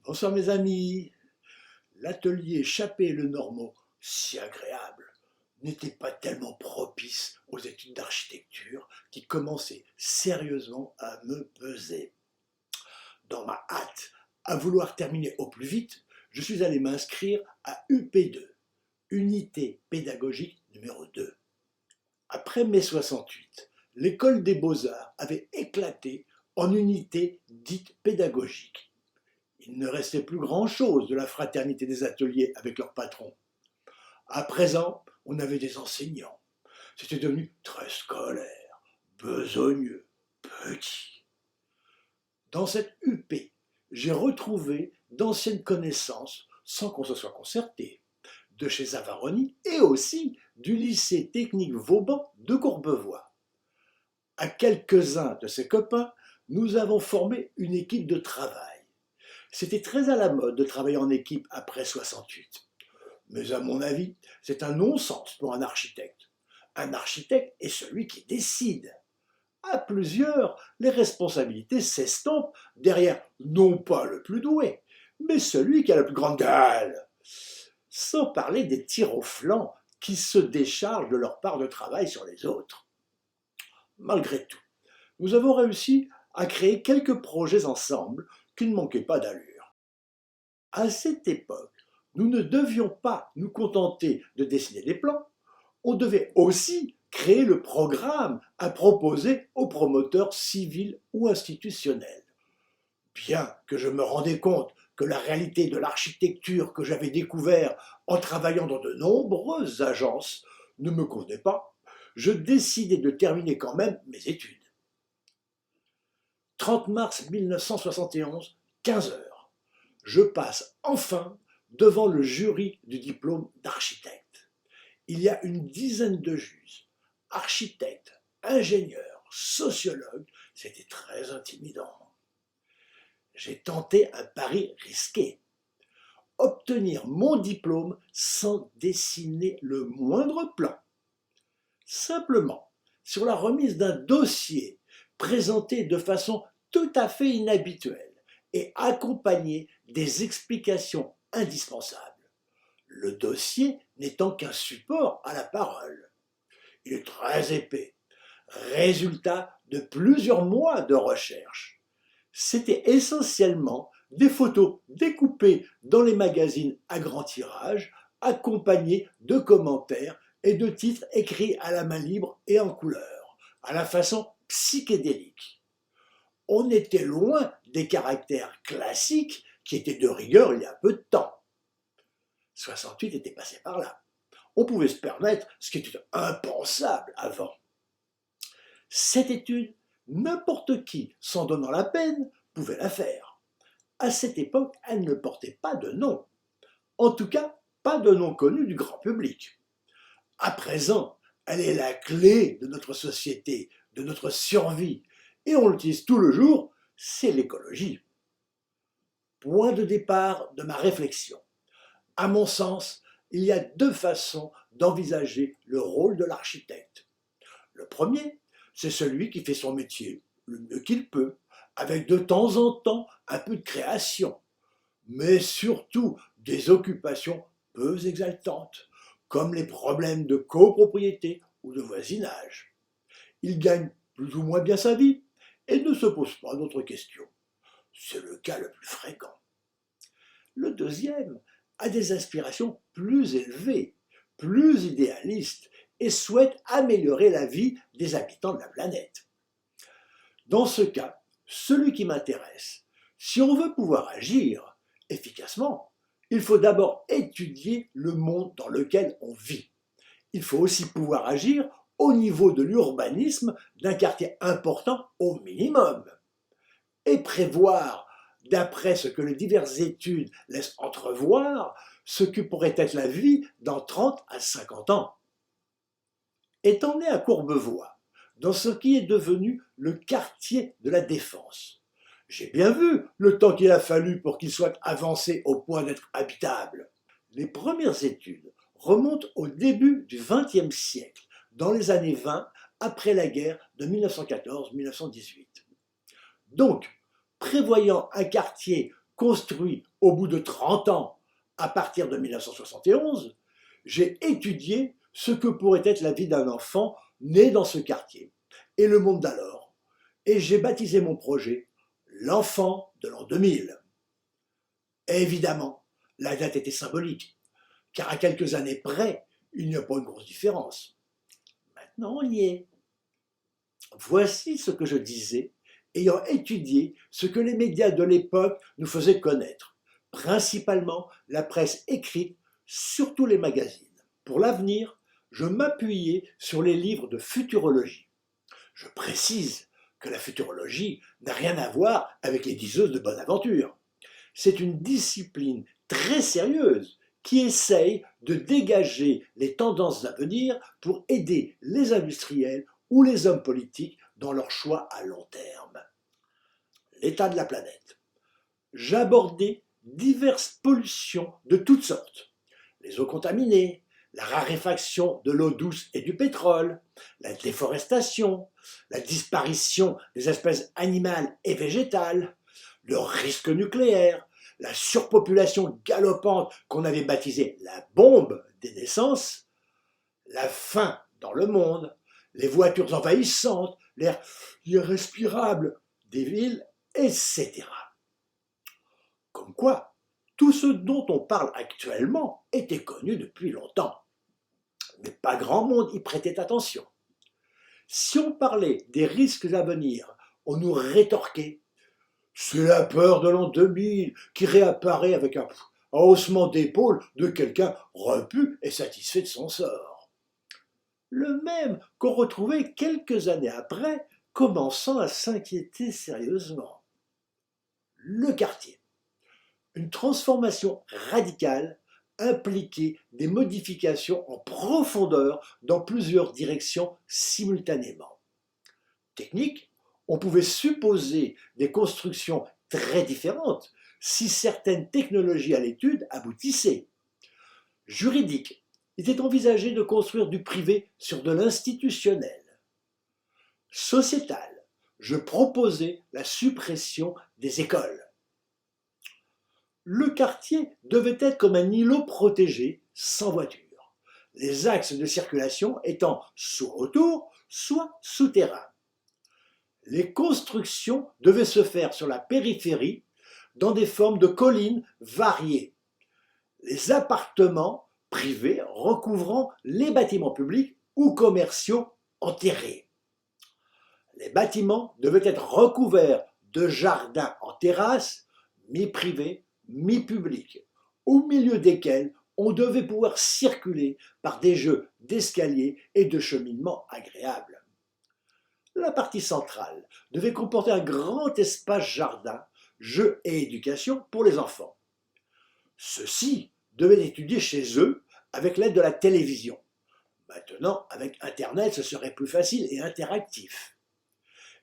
Bonsoir mes amis. L'atelier Chappé-le-Normand, si agréable, n'était pas tellement propice aux études d'architecture qui commençaient sérieusement à me peser. Dans ma hâte à vouloir terminer au plus vite, je suis allé m'inscrire à UP2, Unité pédagogique numéro 2. Après mai 68, l'école des beaux-arts avait éclaté en unité dite pédagogique. Il ne restait plus grand-chose de la fraternité des ateliers avec leur patron. À présent, on avait des enseignants. C'était devenu très scolaire, besogneux, petit. Dans cette UP, j'ai retrouvé d'anciennes connaissances, sans qu'on se soit concerté, de chez Zavaroni et aussi du lycée technique Vauban de Courbevoie. À quelques-uns de ses copains, nous avons formé une équipe de travail. C'était très à la mode de travailler en équipe après 68. Mais à mon avis, c'est un non-sens pour un architecte. Un architecte est celui qui décide. À plusieurs, les responsabilités s'estompent derrière non pas le plus doué, mais celui qui a la plus grande gueule. Sans parler des tirs au flanc qui se déchargent de leur part de travail sur les autres. Malgré tout, nous avons réussi à créer quelques projets ensemble qui ne manquaient pas d'allure. À cette époque, nous ne devions pas nous contenter de dessiner des plans, on devait aussi créer le programme à proposer aux promoteurs civils ou institutionnels. Bien que je me rendais compte que la réalité de l'architecture que j'avais découvert en travaillant dans de nombreuses agences ne me convenait pas, je décidai de terminer quand même mes études. 30 mars 1971, 15 heures. Je passe enfin devant le jury du diplôme d'architecte. Il y a une dizaine de juges, architectes, ingénieurs, sociologues, c'était très intimidant. J'ai tenté un pari risqué. Obtenir mon diplôme sans dessiner le moindre plan. Simplement, sur la remise d'un dossier présenté de façon tout à fait inhabituelle et accompagné des explications indispensables. Le dossier n'étant qu'un support à la parole. Il est très épais, résultat de plusieurs mois de recherche. C'était essentiellement des photos découpées dans les magazines à grand tirage, accompagnées de commentaires et de titres écrits à la main libre et en couleur, à la façon psychédélique. On était loin des caractères classiques qui étaient de rigueur il y a peu de temps. 68 était passé par là. On pouvait se permettre ce qui était impensable avant. Cette étude, n'importe qui, s'en donnant la peine, pouvait la faire. À cette époque, elle ne portait pas de nom. En tout cas, pas de nom connu du grand public. À présent, elle est la clé de notre société, de notre survie, et on l'utilise tout le jour, c'est l'écologie. Point de départ de ma réflexion. À mon sens, il y a deux façons d'envisager le rôle de l'architecte. Le premier, c'est celui qui fait son métier le mieux qu'il peut, avec de temps en temps un peu de création, mais surtout des occupations peu exaltantes, comme les problèmes de copropriété ou de voisinage. Il gagne plus ou moins bien sa vie et ne se pose pas d'autres questions. C'est le cas le plus fréquent. Le deuxième a des aspirations plus élevées, plus idéalistes et souhaite améliorer la vie des habitants de la planète. Dans ce cas, celui qui m'intéresse, si on veut pouvoir agir efficacement, il faut d'abord étudier le monde dans lequel on vit. Il faut aussi pouvoir agir au niveau de l'urbanisme d'un quartier important au minimum et prévoir, d'après ce que les diverses études laissent entrevoir, ce que pourrait être la vie dans 30 à 50 ans. Étant né à Courbevoie, dans ce qui est devenu le quartier de la Défense, j'ai bien vu le temps qu'il a fallu pour qu'il soit avancé au point d'être habitable. Les premières études remontent au début du XXe siècle, dans les années 20, après la guerre de 1914-1918. Donc, prévoyant un quartier construit au bout de 30 ans à partir de 1971, j'ai étudié ce que pourrait être la vie d'un enfant né dans ce quartier et le monde d'alors. Et j'ai baptisé mon projet l'enfant de l'an 2000. Et évidemment, la date était symbolique, car à quelques années près, il n'y a pas une grosse différence. Maintenant, on y est. Voici ce que je disais, ayant étudié ce que les médias de l'époque nous faisaient connaître, principalement la presse écrite, surtout les magazines. Pour l'avenir, je m'appuyais sur les livres de futurologie. Je précise que la futurologie n'a rien à voir avec les diseuses de bonne aventure. C'est une discipline très sérieuse qui essaye de dégager les tendances à venir pour aider les industriels ou les hommes politiques dans leurs choix à long terme. L'état de la planète. J'abordais diverses pollutions de toutes sortes. Les eaux contaminées, la raréfaction de l'eau douce et du pétrole, la déforestation, la disparition des espèces animales et végétales, le risque nucléaire, la surpopulation galopante qu'on avait baptisée la bombe des naissances, la faim dans le monde, les voitures envahissantes, l'air irrespirable des villes, etc. Comme quoi, tout ce dont on parle actuellement était connu depuis longtemps. Mais pas grand monde y prêtait attention. Si on parlait des risques à venir, on nous rétorquait « c'est la peur de l'an 2000 qui réapparaît avec un haussement d'épaule de quelqu'un repu et satisfait de son sort ». Le même qu'on retrouvait quelques années après, commençant à s'inquiéter sérieusement. Le quartier. Une transformation radicale impliquait des modifications en profondeur dans plusieurs directions simultanément. Technique, on pouvait supposer des constructions très différentes si certaines technologies à l'étude aboutissaient. Juridique, il était envisagé de construire du privé sur de l'institutionnel. Sociétal, je proposais la suppression des écoles. Le quartier devait être comme un îlot protégé, sans voiture, les axes de circulation étant soit autour, soit souterrains. Les constructions devaient se faire sur la périphérie, dans des formes de collines variées. Les appartements privés recouvrant les bâtiments publics ou commerciaux enterrés. Les bâtiments devaient être recouverts de jardins en terrasse, mi-privés, mi-publics, au milieu desquels on devait pouvoir circuler par des jeux d'escalier et de cheminement agréables. La partie centrale devait comporter un grand espace jardin, jeux et éducation pour les enfants. Ceux-ci devaient étudier chez eux avec l'aide de la télévision. Maintenant, avec Internet, ce serait plus facile et interactif.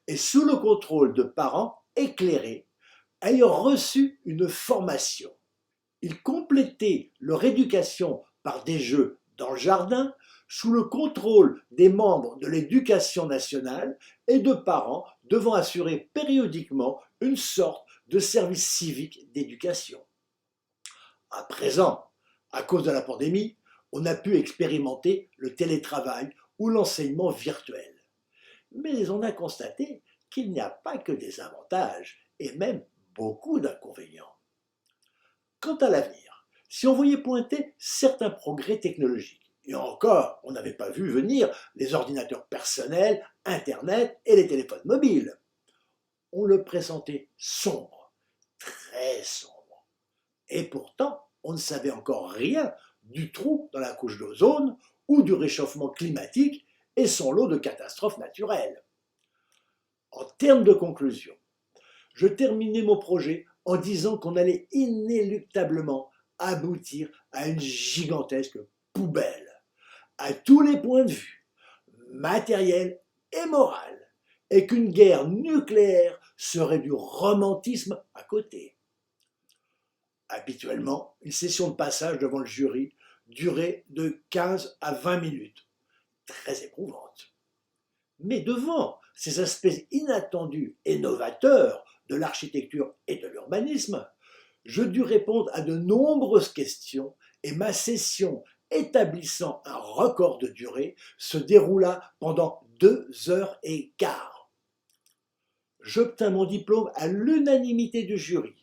Et sous le contrôle de parents éclairés, ayant reçu une formation. Ils complétaient leur éducation par des jeux dans le jardin, sous le contrôle des membres de l'éducation nationale et de parents devant assurer périodiquement une sorte de service civique d'éducation. À présent, à cause de la pandémie, on a pu expérimenter le télétravail ou l'enseignement virtuel. Mais on a constaté qu'il n'y a pas que des avantages et même beaucoup d'inconvénients. Quant à l'avenir, si on voyait pointer certains progrès technologiques, et encore, on n'avait pas vu venir les ordinateurs personnels, Internet et les téléphones mobiles. On le pressentait sombre, très sombre. Et pourtant, on ne savait encore rien du trou dans la couche d'ozone ou du réchauffement climatique et son lot de catastrophes naturelles. En termes de conclusion, je terminais mon projet en disant qu'on allait inéluctablement aboutir à une gigantesque poubelle, à tous les points de vue, matériel et moral, et qu'une guerre nucléaire serait du romantisme à côté. Habituellement, une session de passage devant le jury durait de 15 à 20 minutes, très éprouvante. Mais devant ces aspects inattendus et novateurs de l'architecture et de l'urbanisme, Je dus répondre à de nombreuses questions et ma session établissant un record de durée se déroula pendant 2 heures et quart. J'obtins mon diplôme à l'unanimité du jury,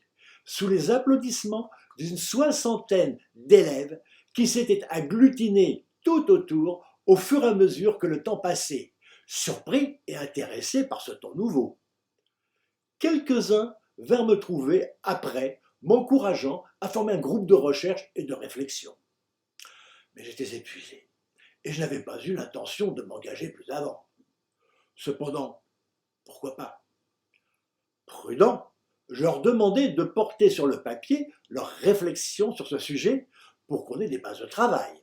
sous les applaudissements d'une soixantaine d'élèves qui s'étaient agglutinés tout autour au fur et à mesure que le temps passait, surpris et intéressés par ce ton nouveau. Quelques-uns vinrent me trouver après, m'encourageant à former un groupe de recherche et de réflexion. Mais j'étais épuisé et je n'avais pas eu l'intention de m'engager plus avant. Cependant, pourquoi pas? Prudent, je leur demandai de porter sur le papier leurs réflexions sur ce sujet pour qu'on ait des bases de travail.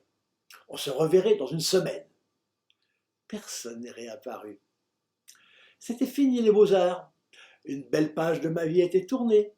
On se reverrait dans une semaine. Personne n'est réapparu. C'était fini les beaux-arts. Une belle page de ma vie était tournée.